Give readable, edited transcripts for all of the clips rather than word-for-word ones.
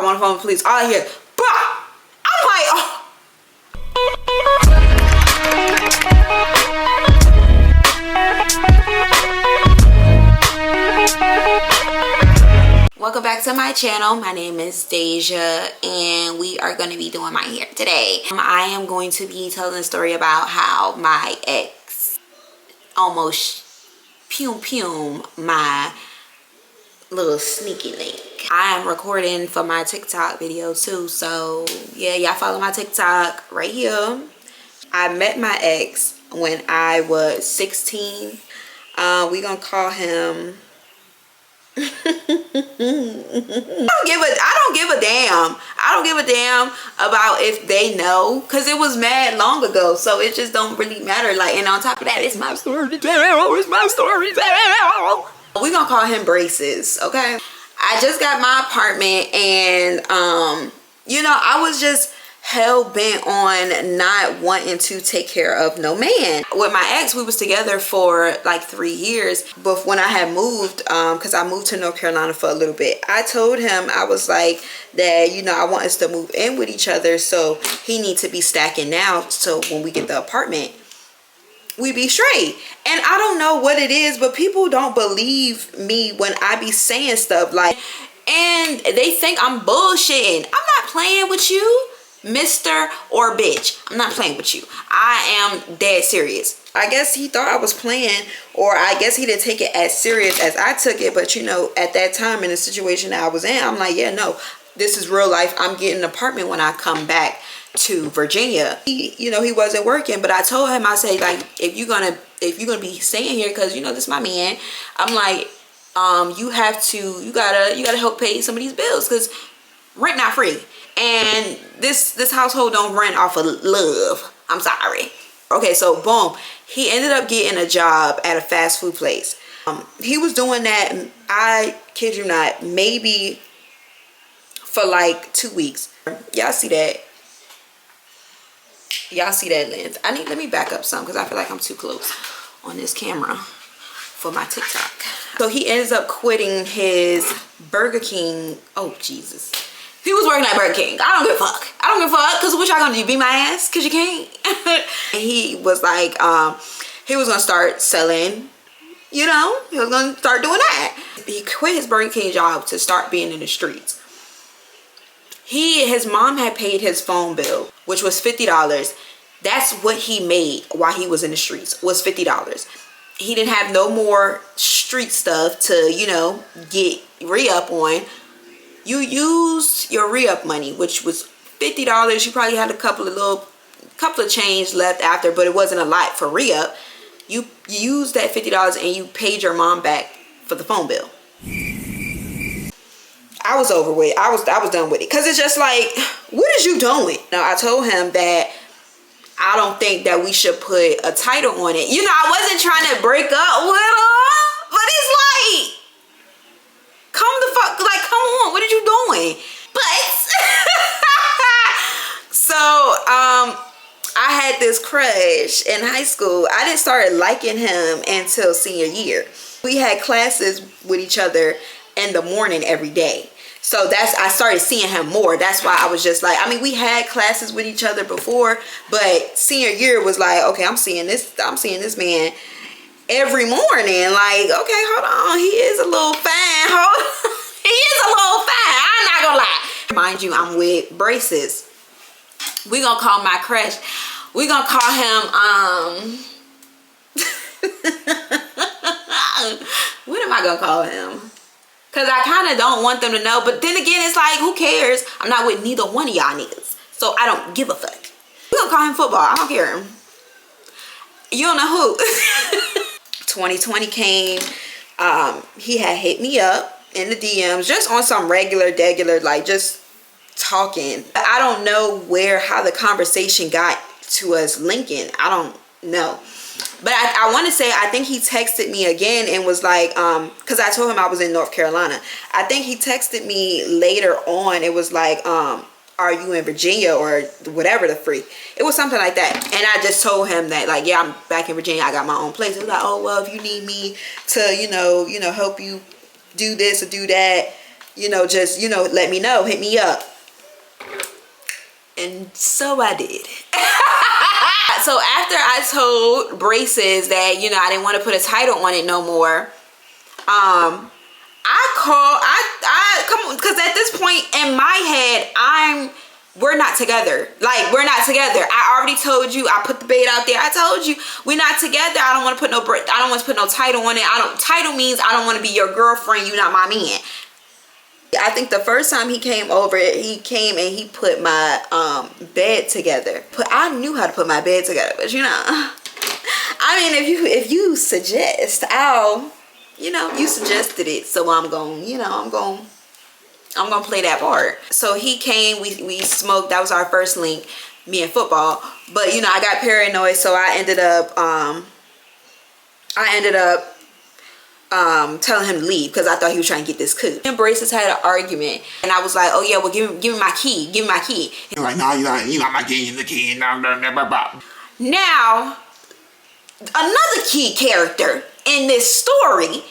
I'm on the phone with police. All I hear, bah! I'm like, oh. Welcome back to my channel. My name is Deja and we are going to be doing my hair today. I am going to be telling a story about how my ex almost pum my little sneaky link. I am recording for my TikTok video too, so yeah, y'all follow my TikTok right here. I met my ex when I was 16. We gonna call him I don't give a damn. I don't give a damn about if they know, because it was mad long ago, so it just don't really matter. Like, and on top of that, it's my story to tell. It's my story to tell. We gonna call him Braces, okay? I just got my apartment and you know, I was just hell-bent on not wanting to take care of no man. With my ex, we was together for like 3 years, but when I had moved, because I moved to North Carolina for a little bit, I told him, I was like, that, you know, I want us to move in with each other, so he needs to be stacking now, so when we get the apartment, we be straight. And I don't know what it is, but people don't believe me when I be saying stuff like, and they think I'm bullshitting. I'm not playing with you, Mr. or bitch. I'm not playing with you. I am dead serious. I guess he thought I was playing, or I guess he didn't take it as serious as I took it. But you know, at that time in the situation that I was in, I'm like, yeah, no, this is real life. I'm getting an apartment when I come back to Virginia. He, you know, he wasn't working, but I told him, I say, like, if you're gonna be staying here, because you know this is my man, I'm like, you gotta help pay some of these bills, because rent not free. And this household don't rent off of love. I'm sorry. Okay, so boom, he ended up getting a job at a fast food place. He was doing that, I kid you not, maybe for like 2 weeks. Y'all see that? Y'all see that lens? Let me back up some, because I feel like I'm too close on this camera for my TikTok. So he ends up quitting his Burger King. Oh Jesus. He was working at Burger King. I don't give a fuck. I don't give a fuck, because what y'all gonna do? Beat my ass? Because you can't? And he was like, he was gonna start selling, you know, he was gonna start doing that. He quit his Burger King job to start being in the streets. His mom had paid his phone bill, which was $50. That's what he made while he was in the streets, was $50. He didn't have no more street stuff to, you know, get re-up on. You used your re-up money, which was $50. You probably had a couple of change left after, but it wasn't a lot for re-up. You used that $50 and you paid your mom back for the phone bill. I was over with. I was done with it, because it's just like, what is you doing? Now, I told him that I don't think that we should put a title on it. You know, I wasn't trying to break up with him, but it's like, come on, what are you doing? But so I had this crush in high school. I didn't start liking him until senior year. We had classes with each other in the morning every day, so I started seeing him more. That's why I was just like, I mean, we had classes with each other before, but senior year was like, okay, I'm seeing this man every morning. Like, okay, hold on, he is a little fine. He is a little fine, I'm not gonna lie. Mind you, I'm with Braces. We gonna call my crush, we gonna call him what am I gonna call him? Because I kind of don't want them to know, but then again, it's like, who cares? I'm not with neither one of y'all niggas, so I don't give a fuck. We gonna call him Football. I don't care. You don't know who. 2020 came. He had hit me up in the DMs, just on some regular, like just talking. I don't know how the conversation got to us linking. I don't know. But I want to say, I think he texted me again and was like, because I told him I was in North Carolina. I think he texted me later on. It was like, are you in Virginia or whatever the freak. It was something like that. And I just told him that, like, yeah, I'm back in Virginia. I got my own place. He was like, oh, well, if you need me to, you know, help you do this or do that, just, let me know, hit me up. And so I did. So after I told Braces that, I didn't want to put a title on it no more, because at this point in my head, we're not together. Like, we're not together. I already told you, I put the bait out there. I told you, we're not together. I don't want to put no title on it. Title means I don't want to be your girlfriend. You're not my man. I think the first time he came over, he came and he put my bed together. I knew how to put my bed together, but I mean, if you suggest, you suggested it, so I'm gonna play that part. So he came, we smoked. That was our first link, me and football. But I got paranoid, so I ended up telling him to leave because I thought he was trying to get this coup. Me and Braces had an argument, and I was like, "Oh yeah, well give me my key, give me my key." He's like, "No, you got my key, the key." Now, another key character in this story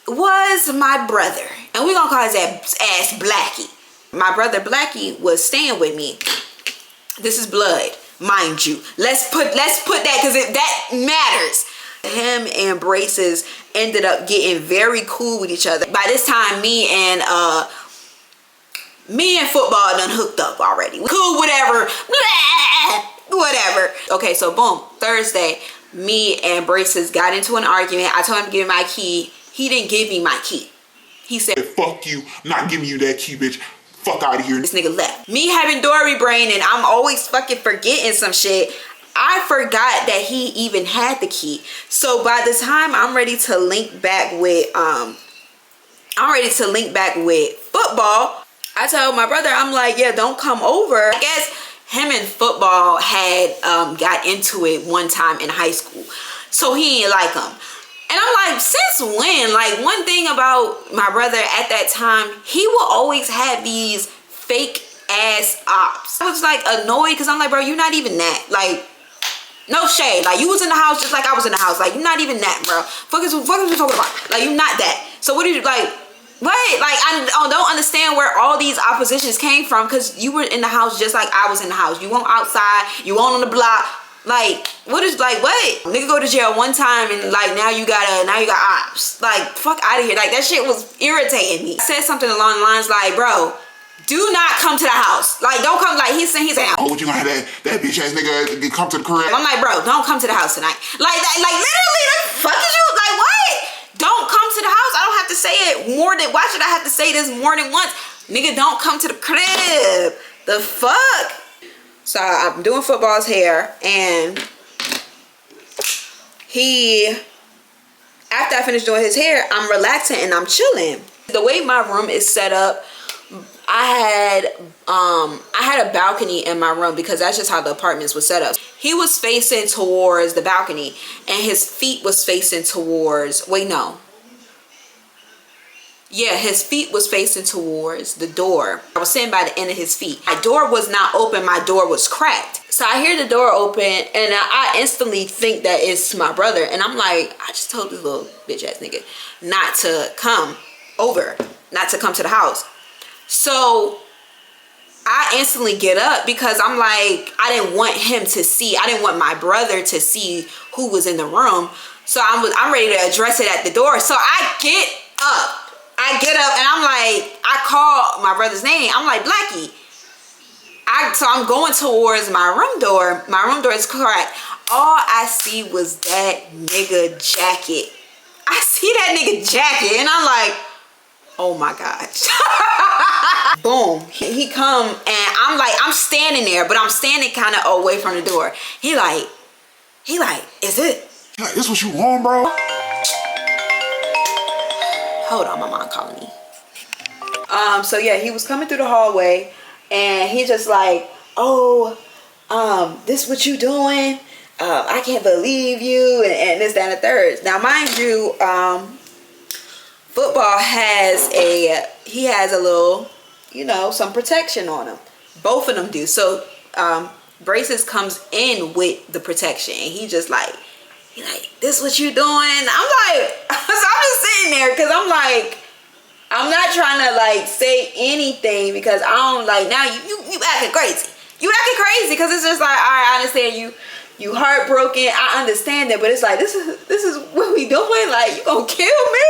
was my brother, and we're gonna call his ass Blackie. My brother Blackie was staying with me. This is blood, mind you. Let's put that because that matters. Him and Braces ended up getting very cool with each other. By this time, me and football done hooked up already. Cool, whatever. Blah, whatever. Okay, so boom, Thursday, me and Braces got into an argument. I told him to give me my key. He didn't give me my key. He said, "Fuck you, not giving you that key, bitch. Fuck out of here." This nigga left. Me having Dory brain and I'm always fucking forgetting some shit. I forgot that he even had the key. So by the time I'm ready to link back with football, I told my brother, I'm like, yeah, don't come over. I guess him and football had got into it one time in high school. So he ain't like him. And I'm like, since when? Like, one thing about my brother at that time, he will always have these fake ass ops. I was like annoyed because I'm like, bro, you're not even that. Like, no shade. Like, you was in the house just like I was in the house. Like, you're not even that, bro. Fuck is we talking about? Like, you're not that. So what did you, like, what? Like, I don't understand where all these oppositions came from because you were in the house just like I was in the house. You weren't outside. You weren't on the block. Like, what is, like, what? Nigga go to jail one time and, like, now you got ops. Like, fuck out of here. Like, that shit was irritating me. I said something along the lines like, bro, do not come to the house. Like, don't come. Like, he's saying, "Oh, what you gonna have that bitch ass nigga come to the crib?" I'm like, bro, don't come to the house tonight. Like literally, the fuck is you? Like, what? Don't come to the house. I don't have to say it more than, why should I have to say this more than once? Nigga, don't come to the crib. The fuck? So I'm doing football's hair, and after I finish doing his hair, I'm relaxing and I'm chilling. The way my room is set up, I had a balcony in my room because that's just how the apartments were set up. He was facing towards the balcony and his feet was facing towards, his feet was facing towards the door. I was sitting by the end of his feet. My door was not open, my door was cracked. So I hear the door open and I instantly think that it's my brother. And I'm like, I just told this little bitch ass nigga not to come over, not to come to the house. So I instantly get up because I'm like, I didn't want him to see, I didn't want my brother to see who was in the room. So I'm ready to address it at the door. So I get up and I'm like, I call my brother's name. I'm like, Blackie. So I'm going towards my room door. My room door is cracked. All I see was that nigga jacket. I see that nigga jacket and I'm like, oh my gosh. Boom. He come and I'm standing there, but I'm standing kind of away from the door. He like, is it? Like, this what you want, bro? Hold on, my mom calling me. So yeah, he was coming through the hallway and he just like, oh, this what you doing? I can't believe you, and this, that, and the third. Now, mind you, football has a little, some protection on him. Both of them do. So Braces comes in with the protection and he like, this what you doing? I'm like, so I'm just sitting there because I'm like, I'm not trying to like say anything because I don't like now you acting crazy. You acting crazy because it's just like, all right, I understand you heartbroken. I understand that, but it's like this is what we doing. Like, you gonna kill me?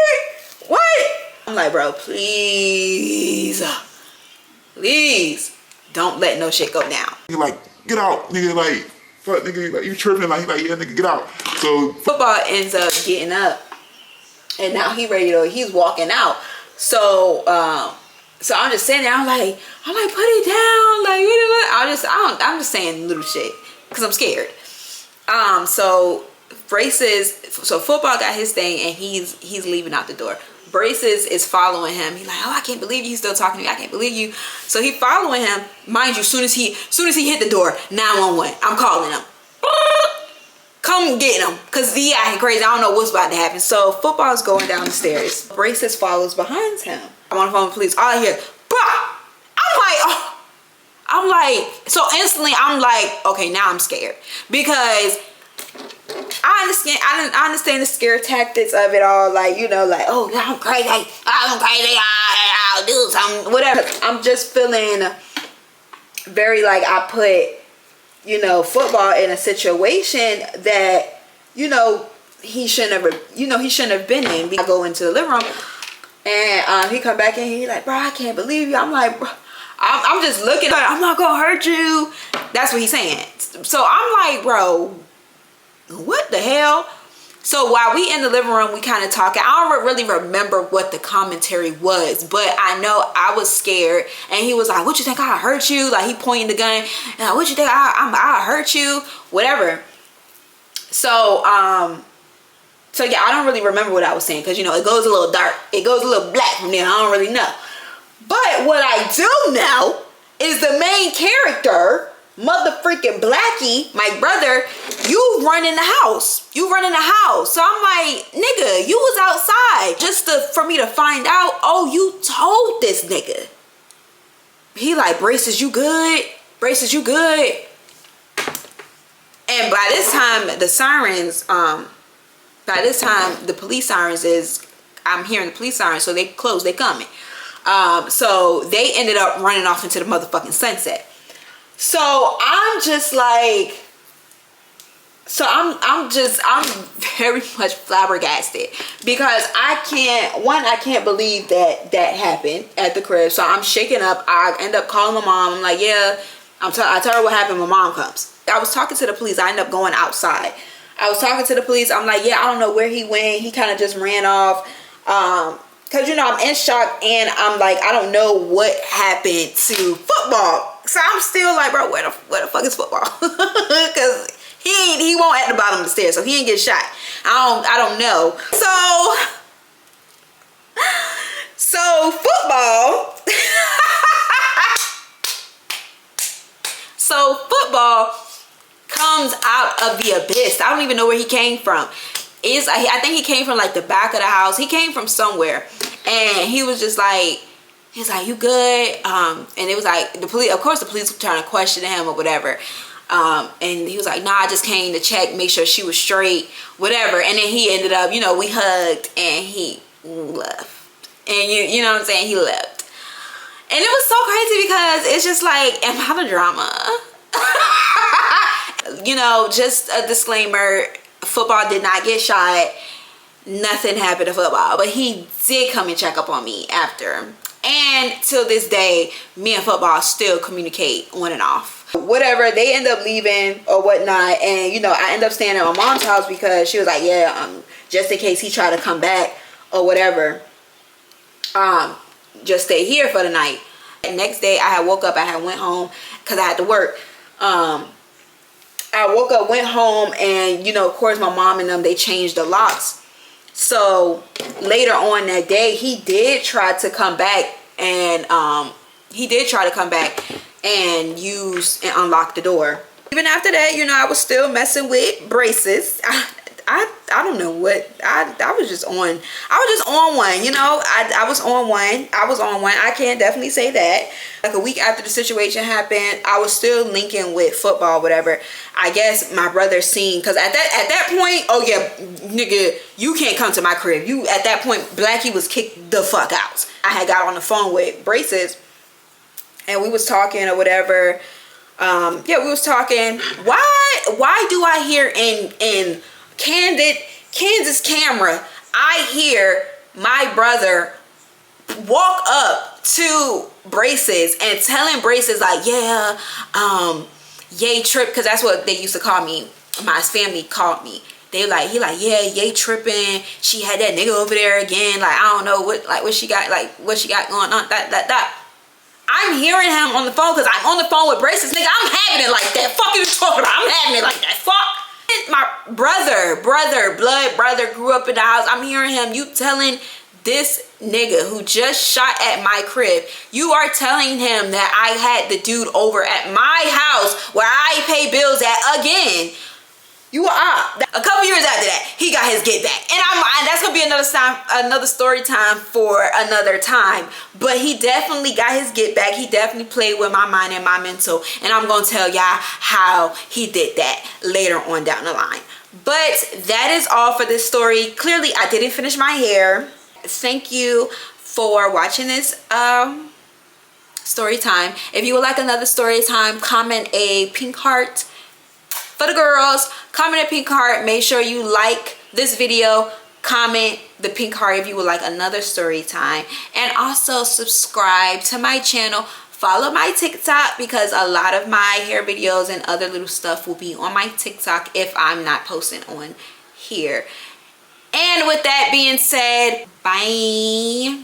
What? I'm like, bro, please don't let no shit go down. He like, get out, nigga. Like, fuck, nigga. Like, you tripping? Like, he like, yeah, nigga, get out. So football ends up getting up, and now he's walking out. So I'm just sitting there. I'm like, put it down. Like, I'm just saying little shit because I'm scared. So football got his thing, and he's leaving out the door. Braces is following him. He's like, oh, I can't believe you. He's still talking to me. I can't believe you. So he following him. Mind you, soon as he hit the door, 911. I'm calling him. Come get him, cause he acting crazy. I don't know what's about to happen. So football's going down the stairs. Braces follows behind him. I'm on the phone with police. All I hear, bah! I'm like, so instantly I'm like, okay, now I'm scared because I understand the scare tactics of it all. Like, you know, like, oh, I'm crazy. I'll do something, whatever. I'm just feeling very like I put, you know, football in a situation that, you know, he shouldn't have been in. I go into the living room and he come back in, he like, bro, I can't believe you. I'm like, bro, I'm just looking like, I'm not gonna hurt you. That's what he's saying. So I'm like, bro, what the hell? So while we in the living room, we kind of talking. I don't really remember what the commentary was, but I know I was scared. And he was like, what you think I hurt you? Like, he pointing the gun. What you think I hurt you? Whatever. So yeah, I don't really remember what I was saying because, you know, it goes a little dark. It goes a little black from there. I don't really know. But what I do know is the main character, motherfreaking Blackie, my brother, you run in the house. You run in the house. So I'm like, nigga, you was outside just for me to find out, oh, you told this nigga. He like, Braces, you good? Braces, you good? And by this time, the sirens, the police sirens I'm hearing the police sirens, so they close, they coming. So they ended up running off into the motherfucking sunset. So I'm just like, I'm very much flabbergasted because I can't believe that happened at the crib. So I'm shaking up. I end up calling my mom. I'm like, yeah, I tell her what happened. My mom comes. I was talking to the police. I end up going outside. I was talking to the police. I'm like, yeah, I don't know where he went. He kind of just ran off. Cause you know, I'm in shock and I'm like, I don't know what happened to football. So I'm still like, bro, where the fuck is football? Cause he won't at the bottom of the stairs, so he ain't get shot. I don't know. So football. So football comes out of the abyss. I don't even know where he came from. I think he came from like the back of the house. He came from somewhere, and he was just like, he's like, you good? And it was like the police. Of course, the police were trying to question him or whatever. And he was like, nah, I just came to check, make sure she was straight, whatever. And then he ended up, you know, we hugged and he left. And you know what I'm saying? He left. And it was so crazy because it's just like, am I the drama? You know, just a disclaimer. Football did not get shot. Nothing happened to football, but he did come and check up on me after. And till this day, me and football still communicate on and off. Whatever, they end up leaving or whatnot, and you know, I end up staying at my mom's house because she was like, yeah, just in case he tried to come back or whatever, just stay here for the night. And next day, I had woke up, I had went home because I had to work. I woke up, went home, and you know, of course, my mom and them, they changed the locks. So later on that day, he did try to come back and use and unlock the door. Even after that, you know, I was still messing with Braces. I don't know what I was just on one, you know. I was on one. I can definitely say that. Like a week after the situation happened, I was still linking with football, whatever. I guess my brother seen, because at that point, oh yeah, nigga, you can't come to my crib. You at that point, Blackie was kicked the fuck out. I had got on the phone with Braces, and we was talking or whatever. Yeah, we was talking. Why do I hear in Kansas camera, I hear my brother walk up to Braces and telling Braces like, yeah, Yay trip, because that's what they used to call me. My family called me. He like, yeah, Yay tripping. She had that nigga over there again. Like, I don't know what she got going on. That. I'm hearing him on the phone because I'm on the phone with Braces. Nigga, I'm having it like that. Fuck you talking about? I'm having it like that. Fuck. My blood brother grew up in the house. I'm hearing him. You telling this nigga who just shot at my crib, you are telling him that I had the dude over at my house where I pay bills at again. You are. A couple years after that, he got his get back, and that's gonna be another story time for another time. But he definitely got his get back. He definitely played with my mind and my mental, and I'm gonna tell y'all how he did that later on down the line. But that is all for this story. Clearly, I didn't finish my hair. Thank you for watching this story time. If you would like another story time, comment a pink heart. For the girls, comment a pink heart. Make sure you like this video. Comment the pink heart if you would like another story time. And also subscribe to my channel. Follow my TikTok because a lot of my hair videos and other little stuff will be on my TikTok if I'm not posting on here. And with that being said, bye.